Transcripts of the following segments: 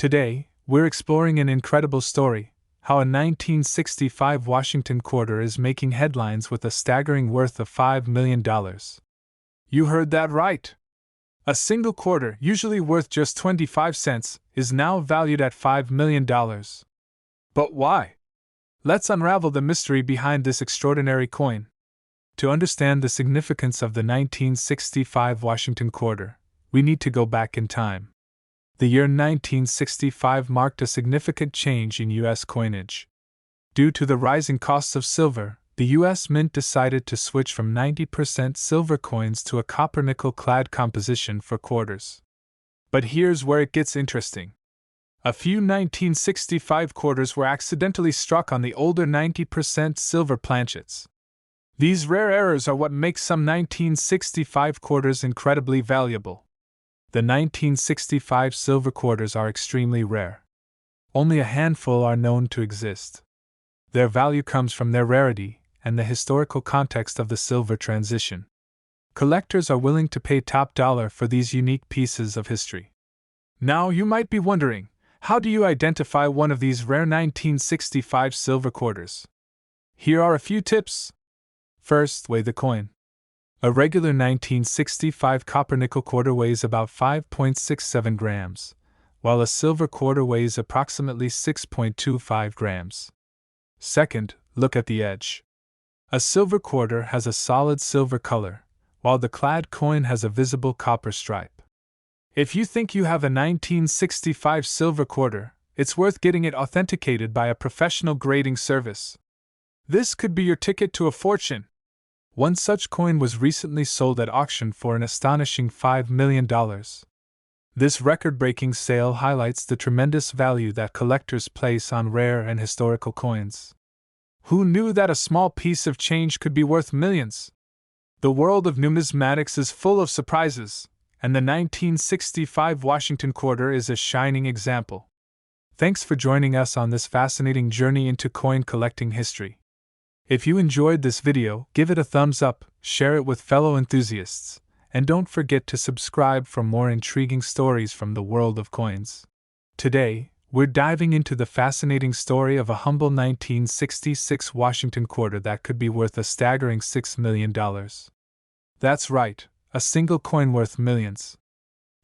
Today, we're exploring an incredible story: how a 1965 Washington quarter is making headlines with a staggering worth of $5 million. You heard that right! A single quarter, usually worth just 25 cents, is now valued at $5 million. But why? Let's unravel the mystery behind this extraordinary coin. To understand the significance of the 1965 Washington quarter, we need to go back in time. The year 1965 marked a significant change in U.S. coinage. Due to the rising costs of silver, the U.S. Mint decided to switch from 90% silver coins to a copper-nickel-clad composition for quarters. But here's where it gets interesting. A few 1965 quarters were accidentally struck on the older 90% silver planchets. These rare errors are what makes some 1965 quarters incredibly valuable. The 1965 silver quarters are extremely rare. Only a handful are known to exist. Their value comes from their rarity and the historical context of the silver transition. Collectors are willing to pay top dollar for these unique pieces of history. Now you might be wondering, how do you identify one of these rare 1965 silver quarters? Here are a few tips. First, weigh the coin. A regular 1965 copper-nickel quarter weighs about 5.67 grams, while a silver quarter weighs approximately 6.25 grams. Second, look at the edge. A silver quarter has a solid silver color, while the clad coin has a visible copper stripe. If you think you have a 1965 silver quarter, it's worth getting it authenticated by a professional grading service. This could be your ticket to a fortune. One such coin was recently sold at auction for an astonishing $5 million. This record-breaking sale highlights the tremendous value that collectors place on rare and historical coins. Who knew that a small piece of change could be worth millions? The world of numismatics is full of surprises, and the 1965 Washington quarter is a shining example. Thanks for joining us on this fascinating journey into coin collecting history. If you enjoyed this video, give it a thumbs up, share it with fellow enthusiasts, and don't forget to subscribe for more intriguing stories from the world of coins. Today, we're diving into the fascinating story of a humble 1966 Washington quarter that could be worth a staggering $6 million. That's right, a single coin worth millions.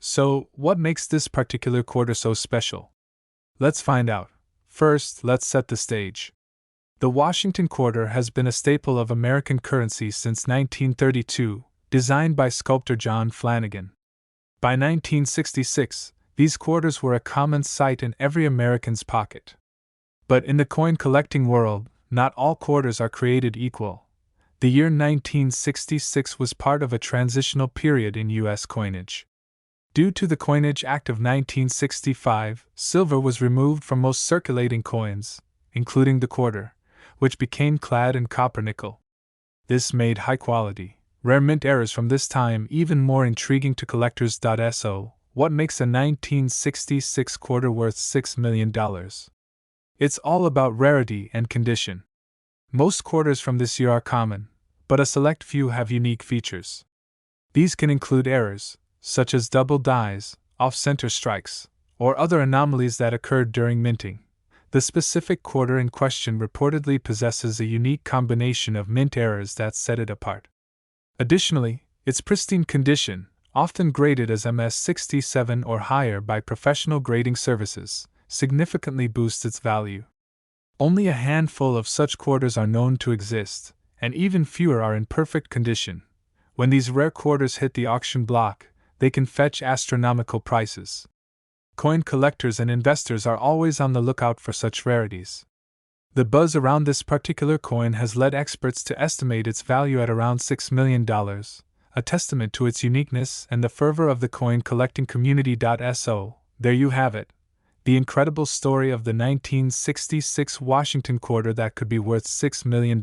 So, what makes this particular quarter so special? Let's find out. First, let's set the stage. The Washington quarter has been a staple of American currency since 1932, designed by sculptor John Flanagan. By 1966, these quarters were a common sight in every American's pocket. But in the coin collecting world, not all quarters are created equal. The year 1966 was part of a transitional period in U.S. coinage. Due to the Coinage Act of 1965, silver was removed from most circulating coins, including the quarter, which became clad in copper-nickel. This made high-quality, rare mint errors from this time even more intriguing to collectors. So, what makes a 1966 quarter worth $6 million? It's all about rarity and condition. Most quarters from this year are common, but a select few have unique features. These can include errors, such as double dies, off-center strikes, or other anomalies that occurred during minting. The specific quarter in question reportedly possesses a unique combination of mint errors that set it apart. Additionally, its pristine condition, often graded as MS67 or higher by professional grading services, significantly boosts its value. Only a handful of such quarters are known to exist, and even fewer are in perfect condition. When these rare quarters hit the auction block, they can fetch astronomical prices. Coin collectors and investors are always on the lookout for such rarities. The buzz around this particular coin has led experts to estimate its value at around $6 million, a testament to its uniqueness and the fervor of the coin collecting community. So, there you have it, the incredible story of the 1966 Washington quarter that could be worth $6 million.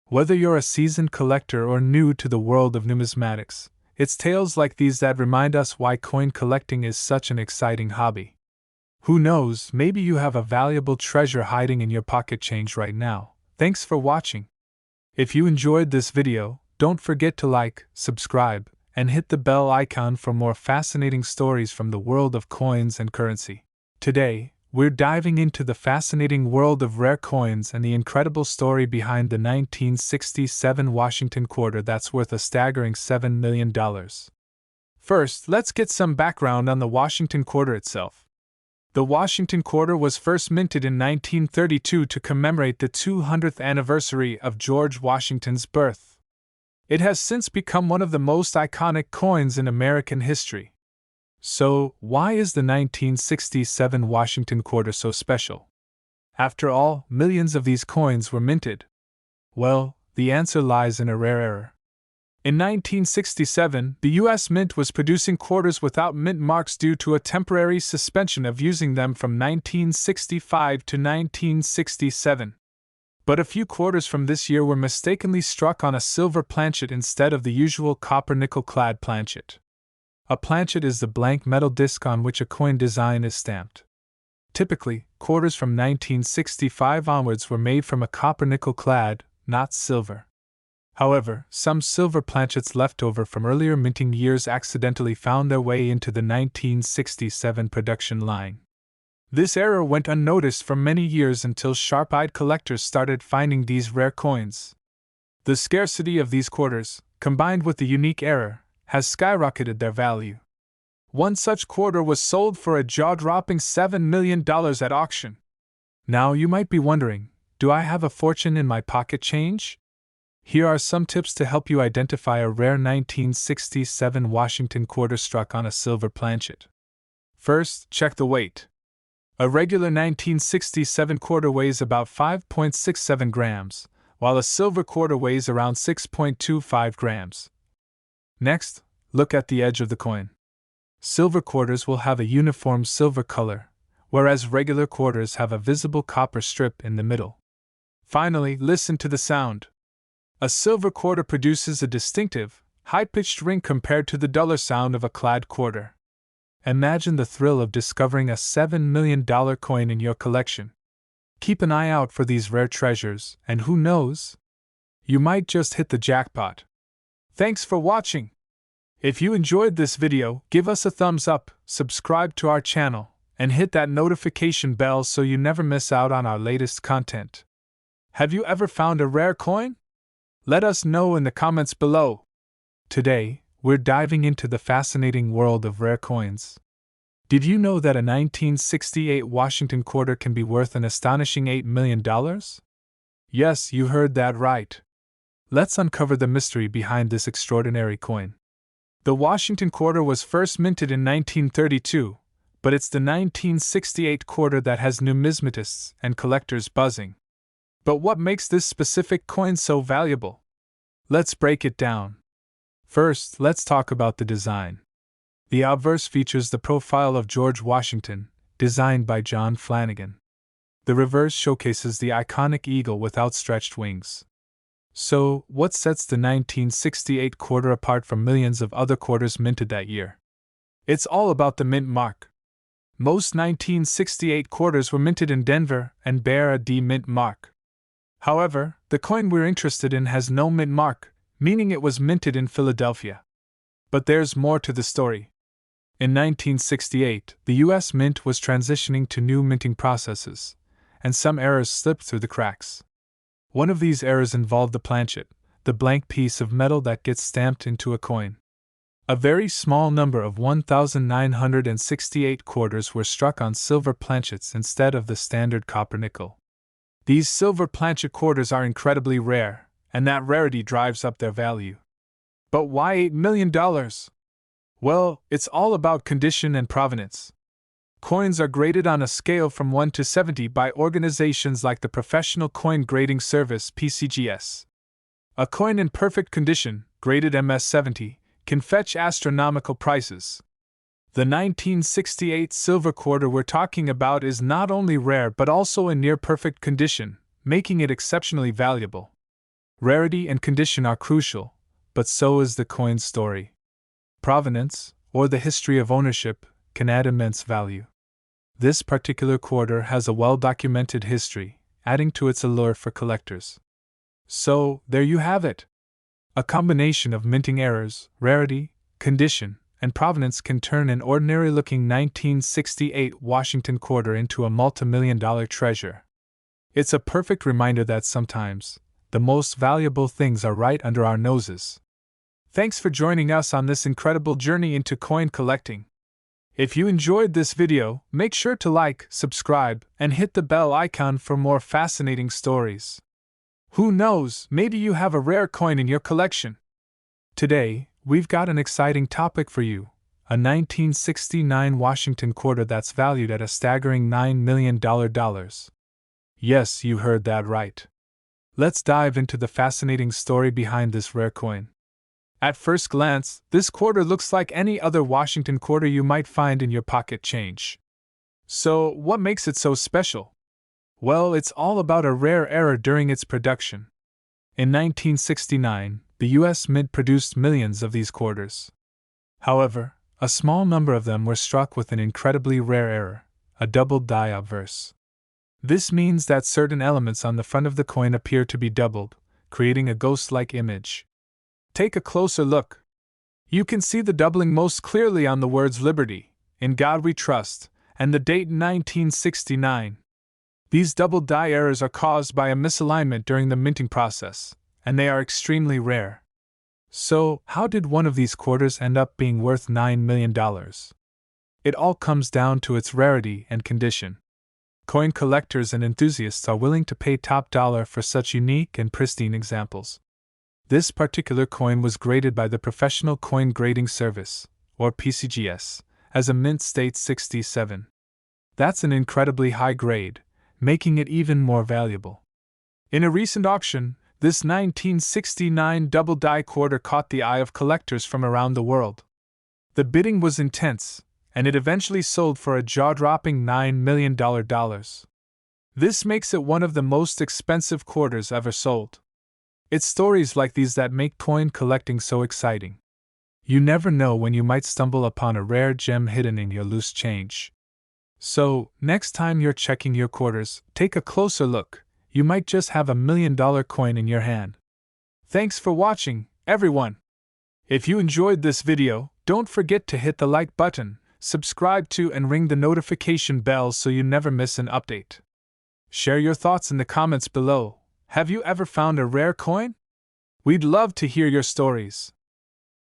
Whether you're a seasoned collector or new to the world of numismatics, it's tales like these that remind us why coin collecting is such an exciting hobby. Who knows, maybe you have a valuable treasure hiding in your pocket change right now. Thanks for watching. If you enjoyed this video, don't forget to like, subscribe, and hit the bell icon for more fascinating stories from the world of coins and currency. Today, we're diving into the fascinating world of rare coins and the incredible story behind the 1967 Washington quarter that's worth a staggering $7 million. First, let's get some background on the Washington quarter itself. The Washington quarter was first minted in 1932 to commemorate the 200th anniversary of George Washington's birth. It has since become one of the most iconic coins in American history. So, why is the 1967 Washington quarter so special? After all, millions of these coins were minted. Well, the answer lies in a rare error. In 1967, the U.S. Mint was producing quarters without mint marks due to a temporary suspension of using them from 1965 to 1967. But a few quarters from this year were mistakenly struck on a silver planchet instead of the usual copper-nickel-clad planchet. A planchet is the blank metal disc on which a coin design is stamped. Typically, quarters from 1965 onwards were made from a copper-nickel-clad, not silver. However, some silver planchets left over from earlier minting years accidentally found their way into the 1967 production line. This error went unnoticed for many years until sharp-eyed collectors started finding these rare coins. The scarcity of these quarters, combined with the unique error, has skyrocketed their value. One such quarter was sold for a jaw-dropping $7 million at auction. Now you might be wondering, do I have a fortune in my pocket change? Here are some tips to help you identify a rare 1967 Washington quarter struck on a silver planchet. First, check the weight. A regular 1967 quarter weighs about 5.67 grams, while a silver quarter weighs around 6.25 grams. Next, look at the edge of the coin. Silver quarters will have a uniform silver color, whereas regular quarters have a visible copper strip in the middle. Finally, listen to the sound. A silver quarter produces a distinctive, high-pitched ring compared to the duller sound of a clad quarter. Imagine the thrill of discovering a $7 million coin in your collection. Keep an eye out for these rare treasures, and who knows? You might just hit the jackpot. Thanks for watching! If you enjoyed this video, give us a thumbs up, subscribe to our channel, and hit that notification bell so you never miss out on our latest content. Have you ever found a rare coin? Let us know in the comments below. Today, we're diving into the fascinating world of rare coins. Did you know that a 1968 Washington quarter can be worth an astonishing $8 million? Yes, you heard that right. Let's uncover the mystery behind this extraordinary coin. The Washington quarter was first minted in 1932, but it's the 1968 quarter that has numismatists and collectors buzzing. But what makes this specific coin so valuable? Let's break it down. First, let's talk about the design. The obverse features the profile of George Washington, designed by John Flanagan. The reverse showcases the iconic eagle with outstretched wings. So, what sets the 1968 quarter apart from millions of other quarters minted that year? It's all about the mint mark. Most 1968 quarters were minted in Denver and bear a D mint mark. However, the coin we're interested in has no mint mark, meaning it was minted in Philadelphia. But there's more to the story. In 1968, the U.S. Mint was transitioning to new minting processes, and some errors slipped through the cracks. One of these errors involved the planchet, the blank piece of metal that gets stamped into a coin. A very small number of 1,968 quarters were struck on silver planchets instead of the standard copper-nickel. These silver planchet quarters are incredibly rare, and that rarity drives up their value. But why $8 million? Well, it's all about condition and provenance. Coins are graded on a scale from 1 to 70 by organizations like the Professional Coin Grading Service (PCGS). A coin in perfect condition, graded MS-70, can fetch astronomical prices. The 1968 silver quarter we're talking about is not only rare but also in near-perfect condition, making it exceptionally valuable. Rarity and condition are crucial, but so is the coin's story. Provenance, or the history of ownership, can add immense value. This particular quarter has a well-documented history, adding to its allure for collectors. So, there you have it. A combination of minting errors, rarity, condition, and provenance can turn an ordinary-looking 1968 Washington quarter into a multi-million-dollar treasure. It's a perfect reminder that sometimes, the most valuable things are right under our noses. Thanks for joining us on this incredible journey into coin collecting. If you enjoyed this video, make sure to like, subscribe, and hit the bell icon for more fascinating stories. Who knows, maybe you have a rare coin in your collection. Today, we've got an exciting topic for you, a 1969 Washington quarter that's valued at a staggering $9 million. Yes, you heard that right. Let's dive into the fascinating story behind this rare coin. At first glance, this quarter looks like any other Washington quarter you might find in your pocket change. So, what makes it so special? Well, it's all about a rare error during its production. In 1969, the U.S. Mint produced millions of these quarters. However, a small number of them were struck with an incredibly rare error, a double die obverse. This means that certain elements on the front of the coin appear to be doubled, creating a ghost-like image. Take a closer look. You can see the doubling most clearly on the words Liberty, In God We Trust, and the date 1969. These double die errors are caused by a misalignment during the minting process, and they are extremely rare. So, how did one of these quarters end up being worth $9 million? It all comes down to its rarity and condition. Coin collectors and enthusiasts are willing to pay top dollar for such unique and pristine examples. This particular coin was graded by the Professional Coin Grading Service, or PCGS, as a mint state 67. That's an incredibly high grade, making it even more valuable. In a recent auction, this 1969 double die quarter caught the eye of collectors from around the world. The bidding was intense, and it eventually sold for a jaw-dropping $9 million. This makes it one of the most expensive quarters ever sold. It's stories like these that make coin collecting so exciting. You never know when you might stumble upon a rare gem hidden in your loose change. So, next time you're checking your quarters, take a closer look. You might just have $1 million coin in your hand. Thanks for watching, everyone. If you enjoyed this video, don't forget to hit the like button, subscribe to and ring the notification bell so you never miss an update. Share your thoughts in the comments below. Have you ever found a rare coin? We'd love to hear your stories.